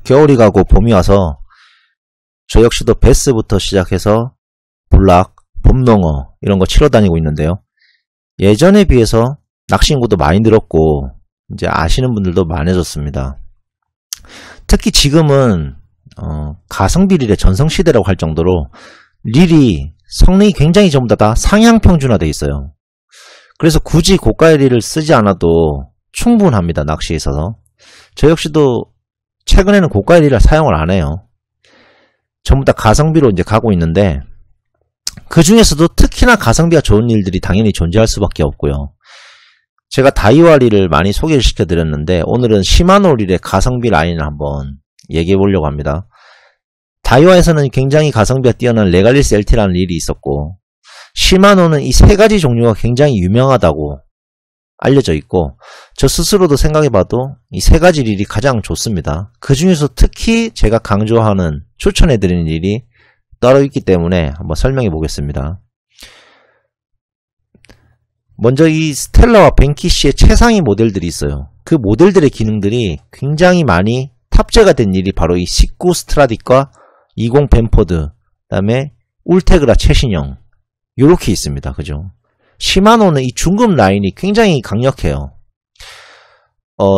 겨울이 가고 봄이 와서 저 역시도 베스부터 시작해서 볼락, 봄농어 이런 거 치러 다니고 있는데요. 예전에 비해서 낚시 인구도 많이 늘었고 이제 아시는 분들도 많아졌습니다. 특히 지금은 가성비 릴의 전성시대라고 할 정도로 릴이 성능이 굉장히 전부 다 상향평준화되어 있어요. 그래서 굳이 고가의 릴을 쓰지 않아도 충분합니다. 낚시에 있어서. 저 역시도 최근에는 고가의 릴을 사용을 안 해요. 전부 다 가성비로 이제 가고 있는데 그 중에서도 특히나 가성비가 좋은 릴들이 당연히 존재할 수밖에 없고요. 제가 다이와 릴을 많이 소개를 시켜드렸는데 오늘은 시마노 릴의 가성비 라인을 한번 얘기해 보려고 합니다. 다이와에서는 굉장히 가성비가 뛰어난 레갈리스 LT라는 릴이 있었고 시마노는 이 세 가지 종류가 굉장히 유명하다고 알려져 있고 저 스스로도 생각해봐도 이 세 가지 릴이 가장 좋습니다. 그 중에서 특히 제가 강조하는 추천해드리는 릴이 따로 있기 때문에 한번 설명해 보겠습니다. 먼저 이 스텔라와 벤키시의 최상위 모델들이 있어요. 그 모델들의 기능들이 굉장히 많이 탑재가 된 릴이 바로 이 19 스트라딕과 20 벤포드, 그 다음에 울테그라 최신형 요렇게 있습니다. 그죠? 시마노는 이 중급 라인이 굉장히 강력해요.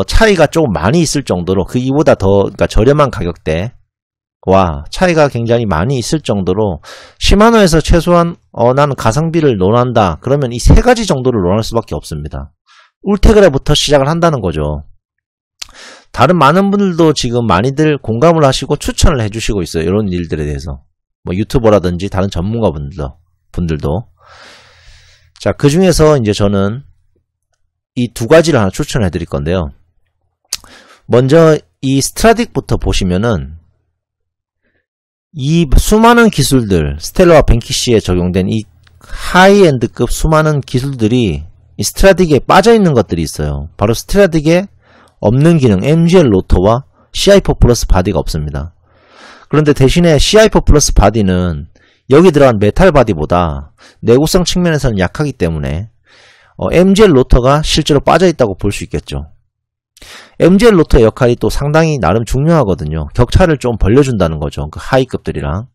차이가 조금 많이 있을 정도로 그 이보다 더 그러니까 저렴한 가격대와 차이가 굉장히 많이 있을 정도로 시마노에서 최소한 나는 가성비를 논한다 그러면 이 세 가지 정도를 논할 수밖에 없습니다. 울테그라부터 시작을 한다는 거죠. 다른 많은 분들도 지금 많이들 공감을 하시고 추천을 해주시고 있어요. 이런 일들에 대해서 뭐 유튜버라든지 다른 전문가 분들도 자, 그 중에서 이제 저는 이 두 가지를 하나 추천해 드릴 건데요. 먼저 이 스트라딕부터 보시면은 이 수많은 기술들 스텔라와 벤키시에 적용된 이 하이엔드급 수많은 기술들이 이 스트라딕에 빠져있는 것들이 있어요. 바로 스트라딕에 없는 기능 MGL 로터와 CI4 플러스 바디가 없습니다. 그런데 대신에 CI4 플러스 바디는 여기 들어간 메탈 바디보다 내구성 측면에서는 약하기 때문에 MGL 로터가 실제로 빠져있다고 볼 수 있겠죠. MGL 로터의 역할이 또 상당히 나름 중요하거든요. 격차를 좀 벌려준다는 거죠. 그 하이급들이랑.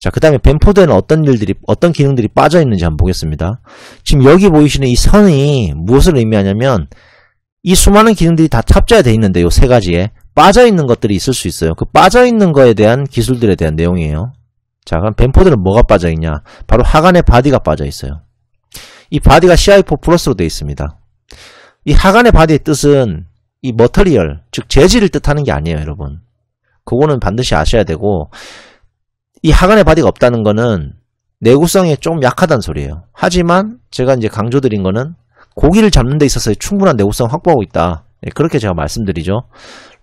자, 그 다음에 벤포드에는 어떤 기능들이 빠져있는지 한번 보겠습니다. 지금 여기 보이시는 이 선이 무엇을 의미하냐면 이 수많은 기능들이 다 탑재가 되어 있는데 요 세 가지에 빠져있는 것들이 있을 수 있어요. 그 빠져있는 거에 대한 기술들에 대한 내용이에요. 자, 그럼 벤포드는 뭐가 빠져있냐? 바로 하간의 바디가 빠져있어요. 이 바디가 CI4 플러스로 되어 있습니다. 이 하간의 바디의 뜻은 이 머터리얼, 즉 재질을 뜻하는 게 아니에요, 여러분. 그거는 반드시 아셔야 되고 이 하간의 바디가 없다는 거는 내구성에 좀 약하다는 소리예요. 하지만 제가 이제 강조드린 거는 고기를 잡는 데 있어서 충분한 내구성 확보하고 있다. 그렇게 제가 말씀드리죠.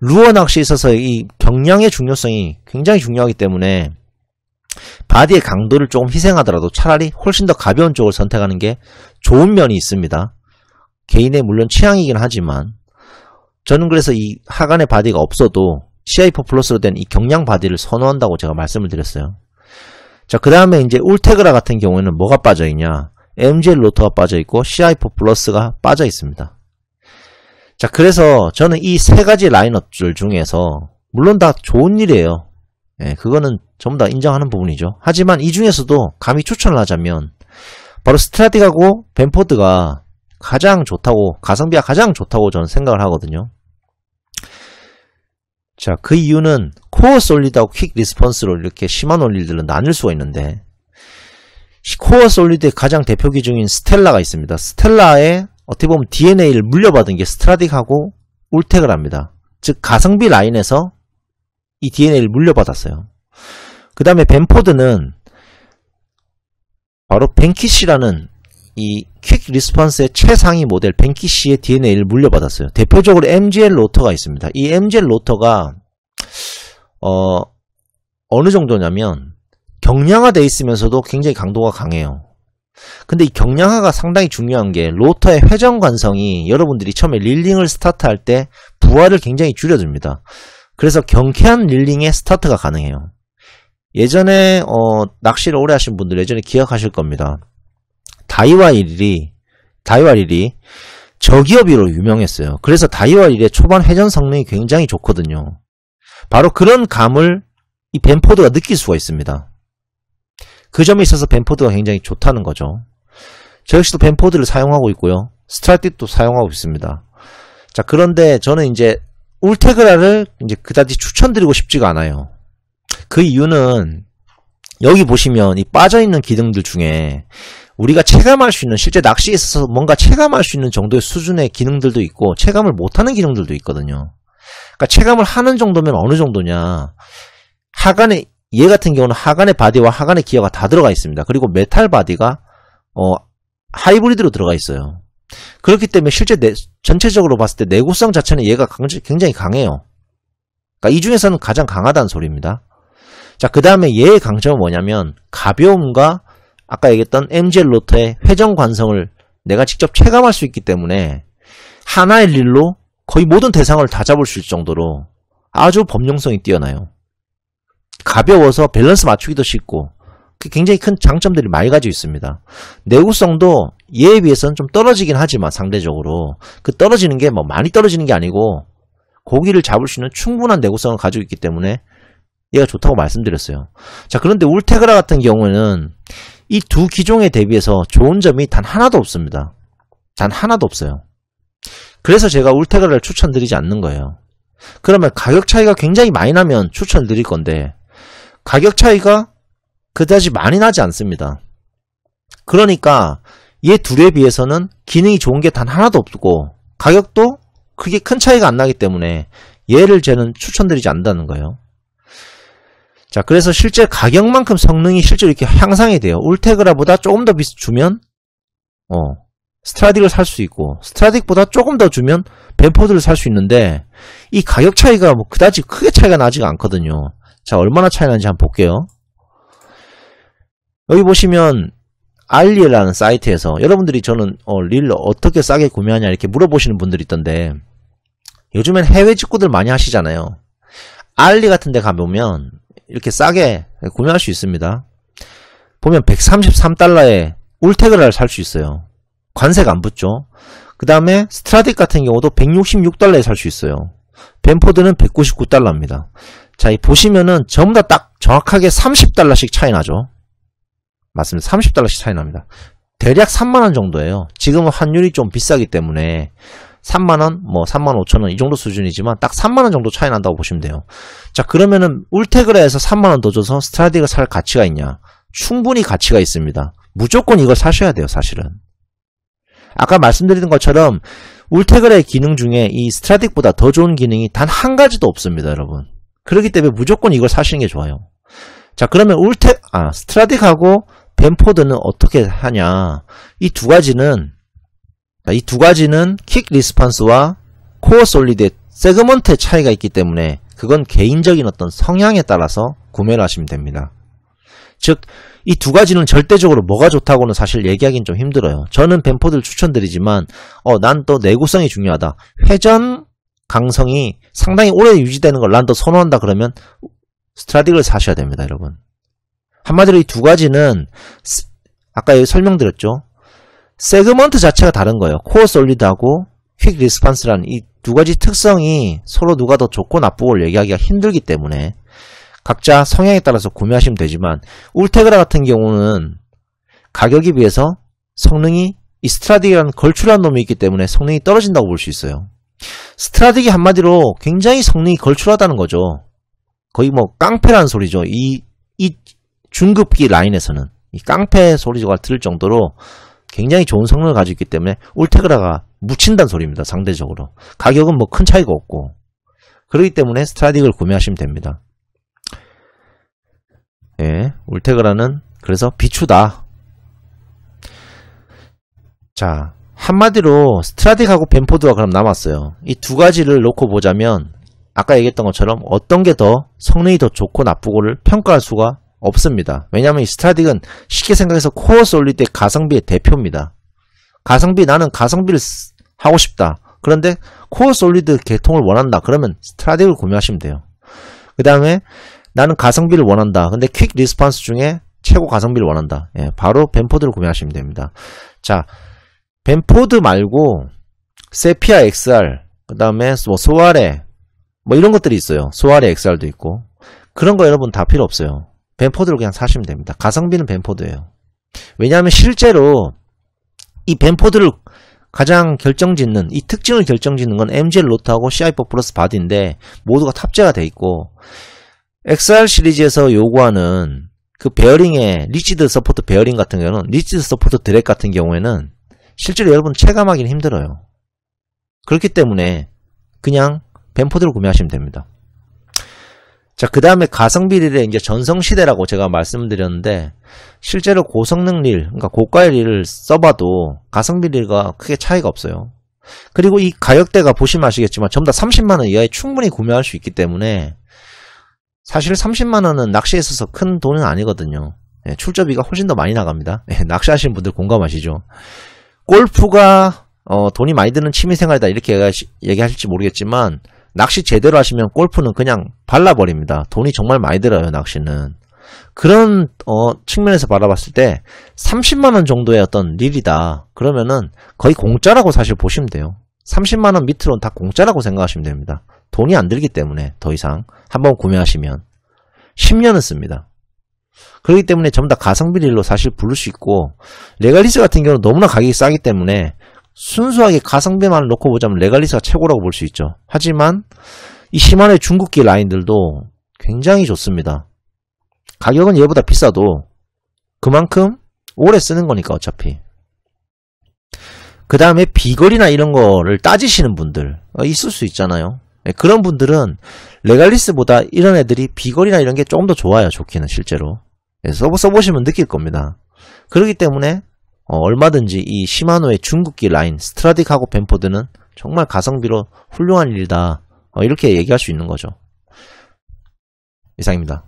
루어 낚시에 있어서 이 경량의 중요성이 굉장히 중요하기 때문에 바디의 강도를 조금 희생하더라도 차라리 훨씬 더 가벼운 쪽을 선택하는 게 좋은 면이 있습니다. 개인의 물론 취향이긴 하지만 저는 그래서 이 하간의 바디가 없어도 CI4 플러스로 된 이 경량 바디를 선호한다고 제가 말씀을 드렸어요. 자, 그 다음에 이제 울테그라 같은 경우에는 뭐가 빠져있냐? MGL 로터가 빠져있고 CI4 플러스가 빠져있습니다. 자, 그래서 저는 이 세 가지 라인업들 중에서 물론 다 좋은 일이에요. 예, 그거는 전부 다 인정하는 부분이죠. 하지만 이 중에서도 감히 추천을 하자면 바로 스트라딕하고 벤포드가 가장 좋다고, 가성비가 가장 좋다고 저는 생각을 하거든요. 자, 그 이유는 코어 솔리드하고 퀵 리스폰스로 이렇게 시마노 릴들은 나눌 수가 있는데 코어 솔리드의 가장 대표 기종인 스텔라가 있습니다. 스텔라의 어떻게 보면 DNA를 물려받은 게 스트라딕하고 울테그라입니다. 즉 가성비 라인에서 이 DNA를 물려받았어요. 그 다음에 벤포드는 바로 벤키시라는 이 퀵 리스폰스의 최상위 모델 벤키시의 DNA를 물려받았어요. 대표적으로 MGL 로터가 있습니다. 이 MGL 로터가 어느 정도냐면 경량화되어 있으면서도 굉장히 강도가 강해요. 근데 이 경량화가 상당히 중요한 게 로터의 회전 관성이 여러분들이 처음에 릴링을 스타트할 때 부하를 굉장히 줄여줍니다. 그래서 경쾌한 릴링의 스타트가 가능해요. 예전에 낚시를 오래 하신 분들 예전에 기억하실 겁니다. 다이와 릴이 저기업으로 유명했어요. 그래서 다이와 릴의 초반 회전 성능이 굉장히 좋거든요. 바로 그런 감을 이 벤포드가 느낄 수가 있습니다. 그 점에 있어서 벤포드가 굉장히 좋다는 거죠. 저 역시도 벤포드를 사용하고 있고요. 스트라딕도 사용하고 있습니다. 자, 그런데 저는 이제 울테그라를 이제 그다지 추천드리고 싶지가 않아요. 그 이유는 여기 보시면 이 빠져있는 기능들 중에 우리가 체감할 수 있는, 실제 낚시에 있어서 뭔가 체감할 수 있는 정도의 수준의 기능들도 있고 체감을 못하는 기능들도 있거든요. 그러니까 체감을 하는 정도면 어느 정도냐, 하간에, 얘 같은 경우는 하간의 바디와 하간의 기어가 다 들어가 있습니다. 그리고 메탈 바디가 하이브리드로 들어가 있어요. 그렇기 때문에 실제 전체적으로 봤을 때 내구성 자체는 얘가 굉장히 강해요. 그러니까 이 중에서는 가장 강하다는 소리입니다. 자, 그 다음에 얘의 강점은 뭐냐면 가벼움과 아까 얘기했던 MGL 로터의 회전 관성을 내가 직접 체감할 수 있기 때문에 하나의 릴로 거의 모든 대상을 다 잡을 수 있을 정도로 아주 범용성이 뛰어나요. 가벼워서 밸런스 맞추기도 쉽고 굉장히 큰 장점들이 많이 가지고 있습니다. 내구성도 얘에 비해서는 좀 떨어지긴 하지만 상대적으로 그 떨어지는 게 뭐 많이 떨어지는 게 아니고 고기를 잡을 수 있는 충분한 내구성을 가지고 있기 때문에 얘가 좋다고 말씀드렸어요. 자, 그런데 울테그라 같은 경우에는 이 두 기종에 대비해서 좋은 점이 단 하나도 없습니다. 단 하나도 없어요. 그래서 제가 울테그라를 추천드리지 않는 거예요. 그러면 가격 차이가 굉장히 많이 나면 추천을 드릴 건데 가격 차이가 그다지 많이 나지 않습니다. 그러니까 얘 둘에 비해서는 기능이 좋은 게 단 하나도 없고 가격도 크게 큰 차이가 안 나기 때문에 얘를 저는 추천드리지 않는다는 거예요. 자, 그래서 실제 가격만큼 성능이 실제로 이렇게 향상이 돼요. 울테그라보다 조금 더 주면 스트라딕을 살 수 있고 스트라딕보다 조금 더 주면 벤포드를 살 수 있는데 이 가격 차이가 뭐 그다지 크게 차이가 나지가 않거든요. 자, 얼마나 차이 나는지 한번 볼게요. 여기 보시면 알리라는 사이트에서 여러분들이 저는 릴 어떻게 싸게 구매하냐 이렇게 물어보시는 분들이 있던데 요즘엔 해외 직구들 많이 하시잖아요. 알리 같은 데 가보면 이렇게 싸게 구매할 수 있습니다. 보면 133달러에 울테그라를 살 수 있어요. 관세가 안 붙죠. 그 다음에 스트라딕 같은 경우도 166달러에 살 수 있어요. 벤포드는 199달러입니다. 자, 이 보시면은 전부 다 딱 정확하게 30달러씩 차이 나죠. 맞습니다. 30달러씩 차이 납니다. 대략 3만원 정도예요. 지금은 환율이 좀 비싸기 때문에 3만원, 뭐 35,000원 이 정도 수준이지만 딱 3만원 정도 차이 난다고 보시면 돼요. 자, 그러면은 울테그라에서 3만원 더 줘서 스트라딕을 살 가치가 있냐? 충분히 가치가 있습니다. 무조건 이걸 사셔야 돼요, 사실은. 아까 말씀드린 것처럼 울테그라의 기능 중에 이 스트라딕보다 더 좋은 기능이 단 한 가지도 없습니다, 여러분. 그렇기 때문에 무조건 이걸 사시는 게 좋아요. 자, 그러면 스트라딕하고 벤포드는 어떻게 하냐? 이 두 가지는 킥 리스판스와 코어 솔리드의 세그먼트의 차이가 있기 때문에 그건 개인적인 어떤 성향에 따라서 구매를 하시면 됩니다. 즉, 이 두 가지는 절대적으로 뭐가 좋다고는 사실 얘기하기는 좀 힘들어요. 저는 벤포드를 추천드리지만 난 또 내구성이 중요하다. 회전 강성이 상당히 오래 유지되는 걸 난 더 선호한다 그러면 스트라딕을 사셔야 됩니다, 여러분. 한마디로 이 두 가지는 아까 여기 설명드렸죠. 세그먼트 자체가 다른 거예요. 코어 솔리드하고 퀵 리스판스라는 이 두 가지 특성이 서로 누가 더 좋고 나쁘고를 얘기하기가 힘들기 때문에 각자 성향에 따라서 구매하시면 되지만 울테그라 같은 경우는 가격에 비해서 성능이 이 스트라딕이라는 걸출한 놈이 있기 때문에 성능이 떨어진다고 볼 수 있어요. 스트라딕이 한마디로 굉장히 성능이 걸출하다는 거죠. 거의 뭐 깡패라는 소리죠. 이 중급기 라인에서는 이 깡패 소리가 들을 정도로 굉장히 좋은 성능을 가지고 있기 때문에 울테그라가 묻힌다는 소리입니다. 상대적으로. 가격은 뭐 큰 차이가 없고. 그렇기 때문에 스트라딕을 구매하시면 됩니다. 예, 울테그라는 그래서 비추다. 자, 한마디로 스트라딕하고 벤포드가 그럼 남았어요. 이 두 가지를 놓고 보자면 아까 얘기했던 것처럼 어떤 게 더 성능이 더 좋고 나쁘고를 평가할 수가 없습니다. 왜냐하면 이 스트라딕은 쉽게 생각해서 코어 솔리드의 가성비의 대표입니다. 나는 가성비를 하고 싶다. 그런데 코어 솔리드 계통을 원한다. 그러면 스트라딕을 구매하시면 돼요. 그 다음에 나는 가성비를 원한다. 근데 퀵 리스판스 중에 최고 가성비를 원한다. 예, 바로 벤포드를 구매하시면 됩니다. 자, 벤포드 말고 세피아 XR, 그 다음에 뭐 소아레, 뭐 이런 것들이 있어요. 소아리 XR도 있고. 그런 거 여러분 다 필요 없어요. 벤포드를 그냥 사시면 됩니다. 가성비는 벤포드예요. 왜냐하면 실제로 이 벤포드를 가장 결정짓는, 이 특징을 결정짓는 건 MGL 로트하고 CI4 플러스 바디인데 모두가 탑재가 돼 있고, XR 시리즈에서 요구하는 그 베어링의 리지드 서포트 베어링 같은 경우는, 리지드 서포트 드랙 같은 경우에는 실제로 여러분 체감하기는 힘들어요. 그렇기 때문에 그냥 벤포드를 구매하시면 됩니다. 자, 그 다음에 가성비 릴의 이제 전성시대라고 제가 말씀드렸는데, 실제로 고성능 릴, 그러니까 고가의 릴을 써봐도 가성비 릴과 크게 차이가 없어요. 그리고 이 가격대가 보시면 아시겠지만 전부 다 30만원 이하에 충분히 구매할 수 있기 때문에, 사실 30만원은 낚시에 있어서 큰 돈은 아니거든요. 예, 출조비가 훨씬 더 많이 나갑니다. 예, 낚시하시는 분들 공감하시죠? 골프가 돈이 많이 드는 취미생활이다 이렇게 얘기하실지 모르겠지만, 낚시 제대로 하시면 골프는 그냥 발라버립니다. 돈이 정말 많이 들어요, 낚시는. 그런 측면에서 바라봤을 때 30만원 정도의 어떤 릴이다 그러면은 거의 공짜라고 사실 보시면 돼요. 30만원 밑으로는 다 공짜라고 생각하시면 됩니다. 돈이 안 들기 때문에. 더 이상 한번 구매하시면 10년은 씁니다. 그렇기 때문에 전부 다 가성비 릴로 사실 부를 수 있고, 레갈리스 같은 경우는 너무나 가격이 싸기 때문에 순수하게 가성비만 놓고 보자면 레갈리스가 최고라고 볼 수 있죠. 하지만 이 시마노의 중국기 라인들도 굉장히 좋습니다. 가격은 얘보다 비싸도 그만큼 오래 쓰는 거니까 어차피. 그 다음에 비거리나 이런 거를 따지시는 분들 있을 수 있잖아요. 그런 분들은 레갈리스보다 이런 애들이 비거리나 이런 게 조금 더 좋아요. 좋기는 실제로. 써보시면 느낄 겁니다. 그렇기 때문에 얼마든지 이 시마노의 중국기 라인 스트라딕하고 벤포드는 정말 가성비로 훌륭한 일이다, 이렇게 얘기할 수 있는 거죠. 이상입니다.